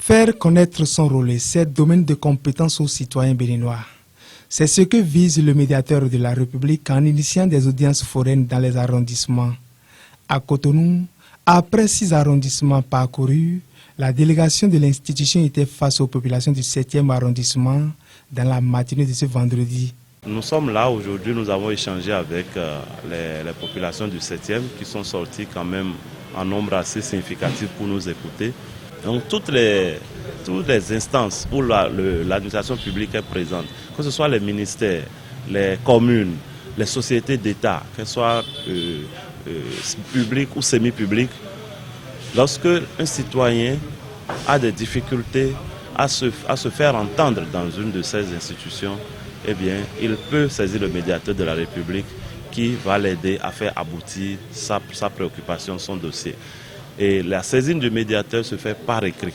Faire connaître son rôle et ses domaines de compétences aux citoyens béninois. C'est ce que vise le médiateur de la République en initiant des audiences foraines dans les arrondissements. À Cotonou, après 6 arrondissements parcourus, la délégation de l'institution était face aux populations du 7e arrondissement dans la matinée de ce vendredi. Nous sommes là aujourd'hui, nous avons échangé avec les populations du 7e qui sont sorties quand même en nombre assez significatif pour nous écouter. Donc toutes les instances où l'administration publique est présente, que ce soit les ministères, les communes, les sociétés d'État, qu'elles soient publiques ou semi-publiques, lorsque un citoyen a des difficultés à se faire entendre dans une de ces institutions, eh bien, il peut saisir le médiateur de la République qui va l'aider à faire aboutir sa préoccupation, son dossier. Et la saisine du médiateur se fait par écrit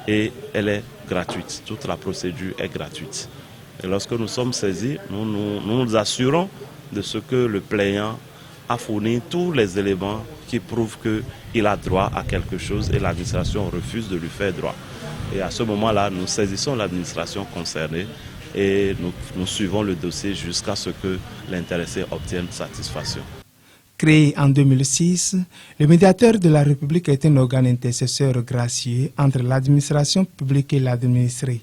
et elle est gratuite. Toute la procédure est gratuite. Et lorsque nous sommes saisis, nous nous assurons de ce que le plaignant a fourni tous les éléments qui prouvent qu'il a droit à quelque chose et l'administration refuse de lui faire droit. Et à ce moment-là, nous saisissons l'administration concernée et nous suivons le dossier jusqu'à ce que l'intéressé obtienne satisfaction. Créé en 2006, le médiateur de la République est un organe intercesseur gracieux entre l'administration publique et l'administré.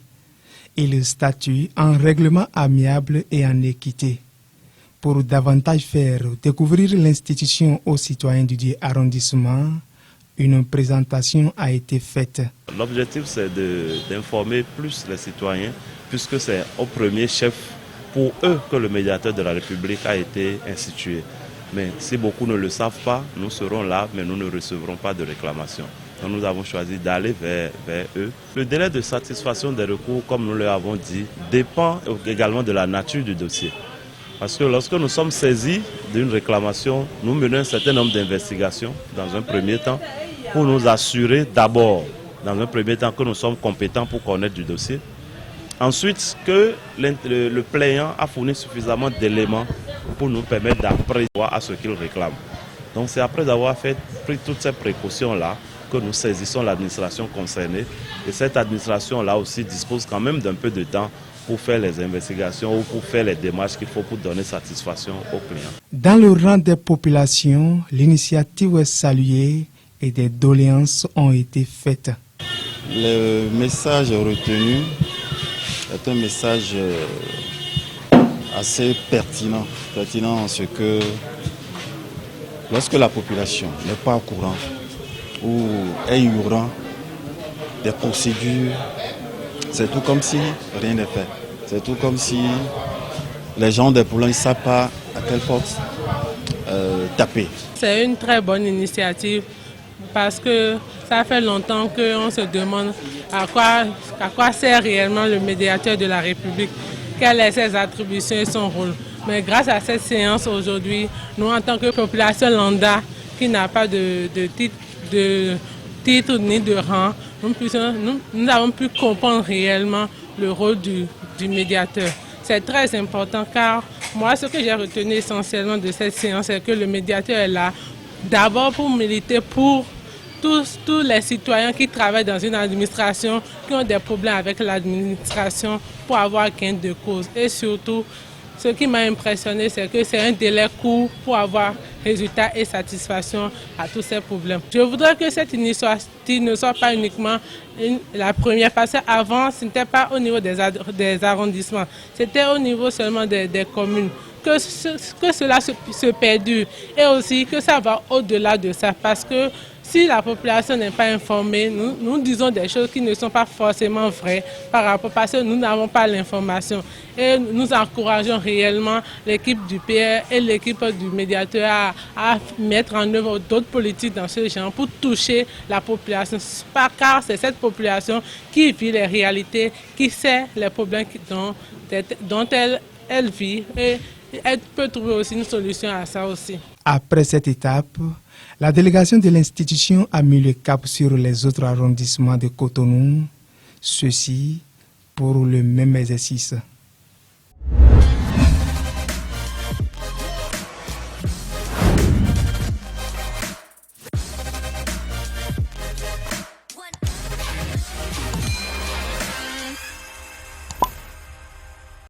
Il statue en règlement amiable et en équité. Pour davantage faire découvrir l'institution aux citoyens du dit arrondissement, une présentation a été faite. L'objectif, c'est d'informer plus les citoyens, puisque c'est au premier chef pour eux que le médiateur de la République a été institué. Mais si beaucoup ne le savent pas, nous serons là, mais nous ne recevrons pas de réclamation. Donc nous avons choisi d'aller vers eux. Le délai de satisfaction des recours, comme nous l'avons dit, dépend également de la nature du dossier. Parce que lorsque nous sommes saisis d'une réclamation, nous menons un certain nombre d'investigations dans un premier temps pour nous assurer d'abord, dans un premier temps, que nous sommes compétents pour connaître du dossier. Ensuite, que le plaignant a fourni suffisamment d'éléments pour nous permettre d'apprécier à ce qu'il réclame. Donc c'est après avoir pris toutes ces précautions-là que nous saisissons l'administration concernée. Et cette administration-là aussi dispose quand même d'un peu de temps pour faire les investigations ou pour faire les démarches qu'il faut pour donner satisfaction aux clients. Dans le rang des populations, l'initiative est saluée et des doléances ont été faites. Le message retenu est un message assez pertinent en ce que lorsque la population n'est pas au courant ou est ignorant des procédures, c'est tout comme si rien n'est fait. C'est tout comme si les gens des problèmes ne savent pas à quelle porte taper. C'est une très bonne initiative parce que ça fait longtemps qu'on se demande à quoi sert réellement le médiateur de la République, quelles sont ses attributions et son rôle. Mais grâce à cette séance aujourd'hui, nous en tant que population lambda qui n'a pas de titre ni de rang, nous avons pu comprendre réellement le rôle du médiateur. C'est très important car moi ce que j'ai retenu essentiellement de cette séance c'est que le médiateur est là d'abord pour militer pour tous les citoyens qui travaillent dans une administration, qui ont des problèmes avec l'administration pour avoir gain de cause. Et surtout, ce qui m'a impressionné, c'est que c'est un délai court pour avoir résultat et satisfaction à tous ces problèmes. Je voudrais que cette initiative ne soit pas uniquement la première, parce qu'avant, ce n'était pas au niveau des arrondissements, c'était au niveau seulement des communes. Que cela se perdure et aussi que ça va au-delà de ça, parce que si la population n'est pas informée, nous disons des choses qui ne sont pas forcément vraies par rapport, parce que nous n'avons pas l'information. Et nous encourageons réellement l'équipe du PR et l'équipe du médiateur à mettre en œuvre d'autres politiques dans ce genre pour toucher la population. Car c'est cette population qui vit les réalités, qui sait les problèmes dont elle vit et elle peut trouver aussi une solution à ça aussi. Après cette étape, la délégation de l'institution a mis le cap sur les autres arrondissements de Cotonou, ceci pour le même exercice.